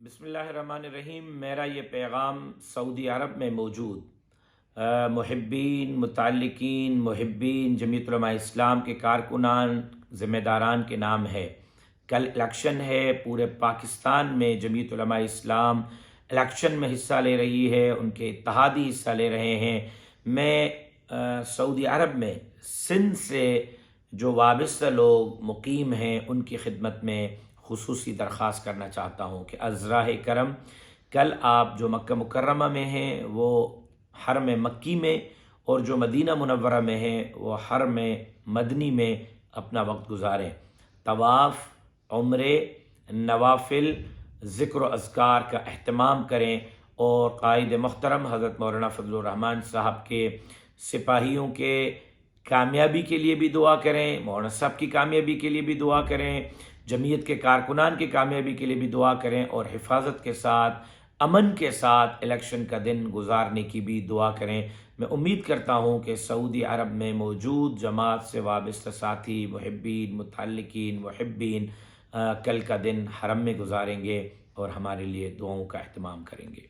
بسم اللہ الرحمن الرحیم۔ میرا یہ پیغام سعودی عرب میں موجود محبین، متعلقین، محبین جمعیت علماء اسلام کے کارکنان، ذمہ داران کے نام ہے۔ کل الیکشن ہے، پورے پاکستان میں جمعیت علماء اسلام الیکشن میں حصہ لے رہی ہے، ان کے اتحادی حصہ لے رہے ہیں۔ میں سعودی عرب میں سندھ سے جو وابستہ لوگ مقیم ہیں ان کی خدمت میں خصوصی درخواست کرنا چاہتا ہوں کہ ازراہ کرم کل آپ جو مکہ مکرمہ میں ہیں وہ حرم مکی میں، اور جو مدینہ منورہ میں ہیں وہ حرم مدنی میں اپنا وقت گزاریں۔ طواف، عمرے، نوافل، ذکر و اذکار کا اہتمام کریں، اور قائد محترم حضرت مولانا فضل الرحمان صاحب کے سپاہیوں کے کامیابی کے لیے بھی دعا کریں، مولانا صاحب کی کامیابی کے لیے بھی دعا کریں، جمعیت کے کارکنان کی کامیابی کے لیے بھی دعا کریں، اور حفاظت کے ساتھ، امن کے ساتھ الیکشن کا دن گزارنے کی بھی دعا کریں۔ میں امید کرتا ہوں کہ سعودی عرب میں موجود جماعت سے وابستہ ساتھی، محبین، متعلقین، محبین کل کا دن حرم میں گزاریں گے اور ہمارے لیے دعاؤں کا اہتمام کریں گے۔